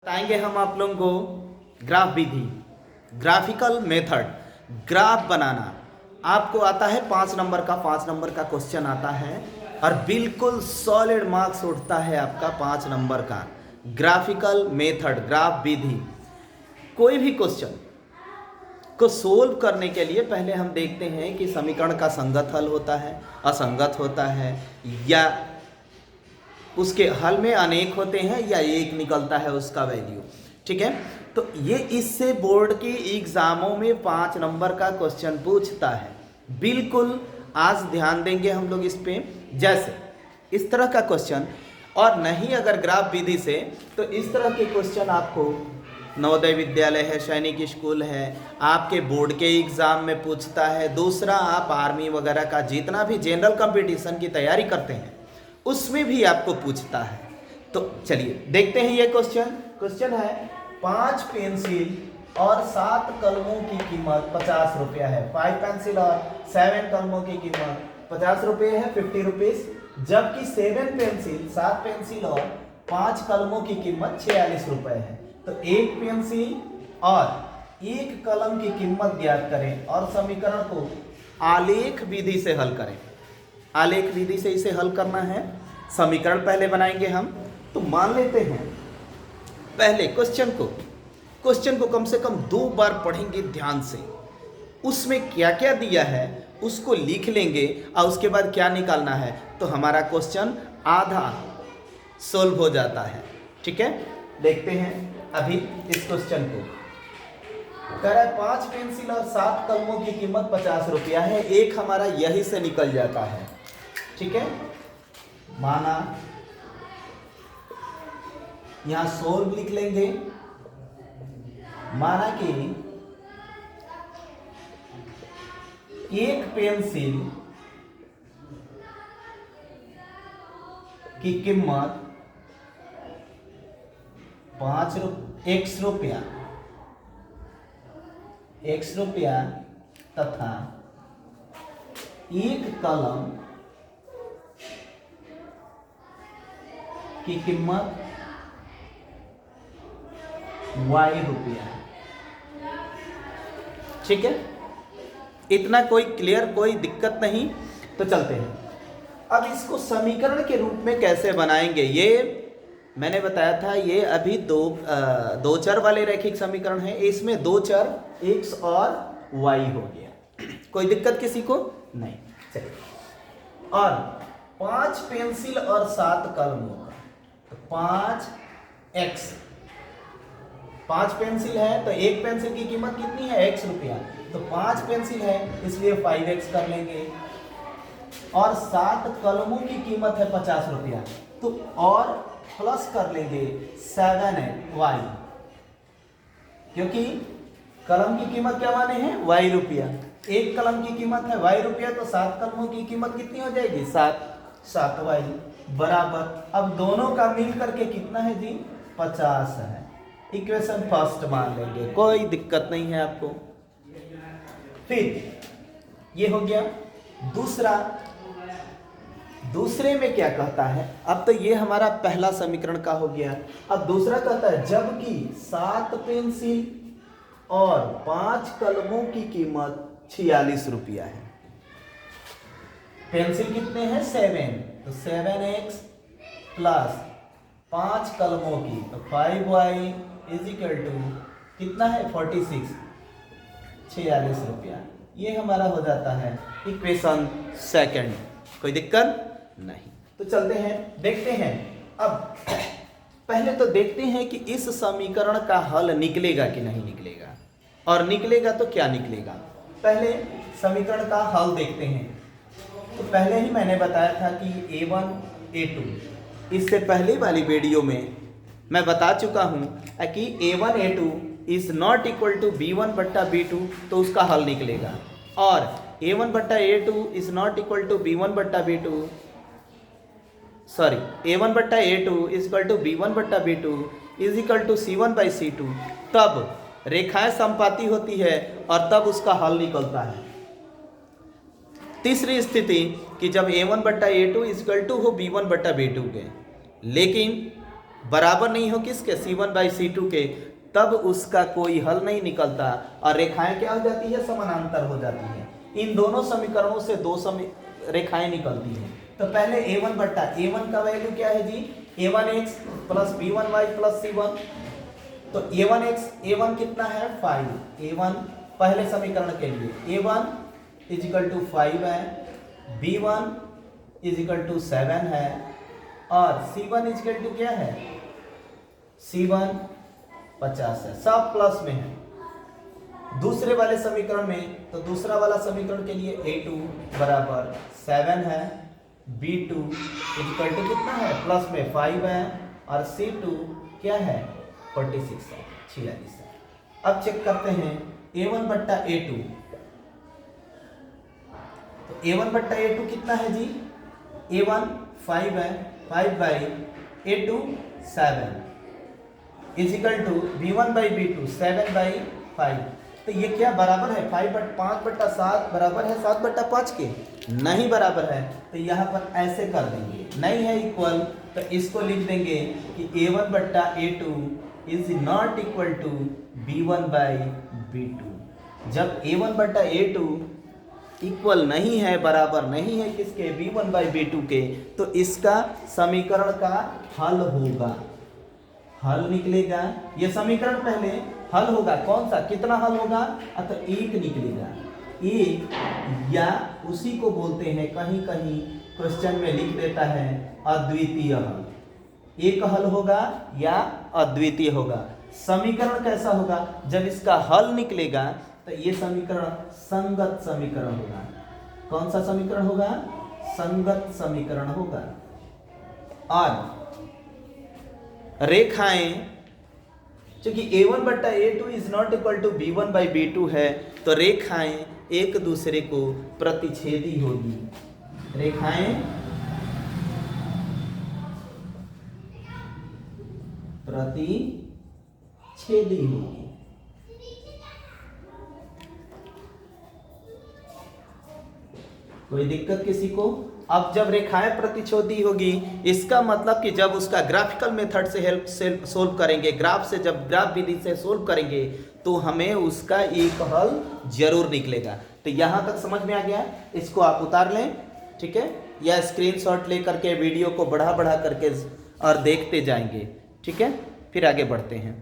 बताएंगे हम आप लोगों को ग्राफ विधि, ग्राफिकल मेथड, ग्राफ बनाना। आपको आता है 5 नंबर का क्वेश्चन आता है और बिल्कुल सॉलिड मार्क्स उठता है आपका 5 नंबर का। ग्राफिकल मेथड, ग्राफ विधि, कोई भी क्वेश्चन को सोल्व करने के लिए पहले हम देखते हैं कि समीकरण का संगत हल होता है, असंगत होता है, या उसके हल में अनेक होते हैं, या एक निकलता है उसका वैल्यू। ठीक है, तो ये इससे बोर्ड के एग्जामों में 5 नंबर का क्वेश्चन पूछता है। बिल्कुल आज ध्यान देंगे हम लोग इस पे। जैसे इस तरह का क्वेश्चन, और नहीं अगर ग्राफ विधि से, तो इस तरह के क्वेश्चन आपको नवोदय विद्यालय है, सैनिक स्कूल है, आपके बोर्ड के एग्जाम में पूछता है। दूसरा, आप आर्मी वगैरह का जितना भी जनरल कंपटीशन की तैयारी करते हैं उसमें भी आपको पूछता है। तो चलिए देखते हैं ये क्वेश्चन है 5 पेंसिल और 7 कलमों की कीमत 50 रुपया है। 5 पेंसिल और 7 कलमों की कीमत 50 रुपये है, 50 रुपीज। जबकि 7 पेंसिल, 7 पेंसिल और 5 कलमों की कीमत 46 रुपये है। तो 1 पेंसिल और 1 कलम की कीमत ज्ञात करें और समीकरण को आलेख विधि से हल करें। आलेख विधि से इसे हल करना है। समीकरण पहले बनाएंगे हम। तो मान लेते हैं पहले क्वेश्चन को कम से कम 2 बार पढ़ेंगे ध्यान से। उसमें क्या क्या दिया है उसको लिख लेंगे और उसके बाद क्या निकालना है, तो हमारा क्वेश्चन आधा सोल्व हो जाता है। ठीक है, देखते हैं अभी इस क्वेश्चन को। कह रहा है 5 पेंसिल और 7 कलमों की कीमत 50 रुपया है। एक हमारा यही से निकल जाता है। ठीक है, माना यहां सोल्व लिख लेंगे। माना कि 1 पेंसिल की कीमत x रुपया तथा 1 कलम की कीमत y रुपया। ठीक है, इतना कोई क्लियर, कोई दिक्कत नहीं। तो चलते हैं अब इसको समीकरण के रूप में कैसे बनाएंगे। ये मैंने बताया था, ये अभी दो चर वाले रैखिक समीकरण है। इसमें 2 चर x और y हो गया। कोई दिक्कत किसी को नहीं। चलिए, और 5 पेंसिल और 7 कलमों का, तो 5x, 5 पेंसिल है तो 1 पेंसिल की कीमत कितनी है, x रुपया। तो 5 पेंसिल है इसलिए 5x कर लेंगे, और 7 कलमों की कीमत है 50 रुपया, तो और प्लस कर लेंगे 7y, क्योंकि कलम की कीमत क्या माने हैं, y रुपया। 1 कलम की कीमत है y रुपया, तो 7 कलमों की कीमत कितनी हो जाएगी, 7y बराबर। अब दोनों का मिल करके कितना है जी, 50 है। इक्वेशन फर्स्ट मान लेंगे, कोई दिक्कत नहीं है आपको। फिर ये हो गया दूसरे में क्या कहता है। अब तो ये हमारा पहला समीकरण का हो गया। अब दूसरा कहता है जबकि 7 पेंसिल और 5 कलमों की कीमत 46 रुपया है। पेंसिल कितने हैं, 7, तो 7x प्लस 5 कलमों की, तो 5y इज इक्वल टू कितना है, 46, 46 रुपया। ये हमारा हो जाता है इक्वेशन सेकंड। कोई दिक्कत नहीं। तो चलते हैं, देखते हैं। अब पहले तो देखते हैं कि इस समीकरण का हल निकलेगा कि नहीं निकलेगा, और निकलेगा तो क्या निकलेगा। पहले समीकरण का हल देखते हैं। तो पहले ही मैंने बताया था कि a1 a2, इससे पहले वाली वीडियो में मैं बता चुका हूं कि a1 a2 is not equal to b1 बट्टा b2, तो उसका हल निकलेगा। और a1 बट्टा a2 is not equal to b1 बट्टा b2, सॉरी, a1 बट्टा a2 is equal to b1 बट्टा b2 is equal to c1 by c2, तब रेखाएं समपाती होती है और तब उसका हल निकलता है। तीसरी स्थिति कि जब a1 बट्टा a2 इज इक्वल टू हो b1 बट्टा b2 के, लेकिन बराबर नहीं हो किसके, C1/C2 के, तब उसका कोई हल नहीं निकलता और रेखाएं क्या हो जाती है, समानांतर हो जाती है। इन दोनों समीकरणों से दो रेखाएं निकलती हैं। तो पहले a1 बट्टा a1 का वैल्यू क्या है जी, a1x plus b1y plus c1। तो a1 कितना है 5, a1 पहले समीकरण के लिए a1 इजिकल टू 5 है, b1 इजिकल टू 7 है और c1 इजिकल टू क्या है, c1 50 है, सब प्लस में है। दूसरे वाले समीकरण में, तो दूसरा वाला समीकरण के लिए a2 बराबर 7 है, b2 इजिकल टू कितना है, प्लस में 5 है और c2 क्या है 46 है, 46 है। अब चेक करते हैं a1 बट्टा a2। तो a1 बट्टा a2 कितना है जी, a1 5 है, 5/a2 7 इजिकल टू b1/b2 7/5। तो ये क्या बराबर है 5/7 बराबर है 7/5 के, नहीं बराबर है। तो यहाँ पर ऐसे कर देंगे, नहीं है इक्वल, तो इसको लिख देंगे कि a1 बट्टा a2 is not equal to b1/b2। जब a1 बट्टा a2 इक्वल नहीं है, बराबर नहीं है किसके, b1/b2 के, तो इसका समीकरण का हल होगा, हल निकलेगा। ये समीकरण पहले हल होगा, कौन सा, कितना हल होगा, तो एक निकलेगा, एक, या उसी को बोलते हैं, कहीं कहीं क्वेश्चन में लिख देता है अद्वितीय हल। एक हल होगा या अद्वितीय होगा। समीकरण कैसा होगा, जब इसका हल निकलेगा तो ये समीकरण संगत समीकरण होगा। कौन सा समीकरण होगा, संगत समीकरण होगा। और रेखाएं, क्योंकि a1 बट्टा a2 is not equal to b1/b2 है, तो रेखाएं एक दूसरे को प्रतिच्छेदी होगी, रेखाएं प्रतिच्छेदी होगी। कोई दिक्कत किसी को? अब जब रेखाएं प्रतिच्छेदी होगी, इसका मतलब कि जब उसका ग्राफिकल मेथड से हेल्प से सोल्व करेंगे, ग्राफ से, जब ग्राफ विधि से सोल्व करेंगे तो हमें उसका एक हल जरूर निकलेगा। तो यहाँ तक समझ में आ गया, इसको आप उतार लें, ठीक है, या स्क्रीनशॉट ले करके वीडियो को बढ़ा बढ़ा करके और देखते जाएंगे, ठीक है। फिर आगे बढ़ते हैं।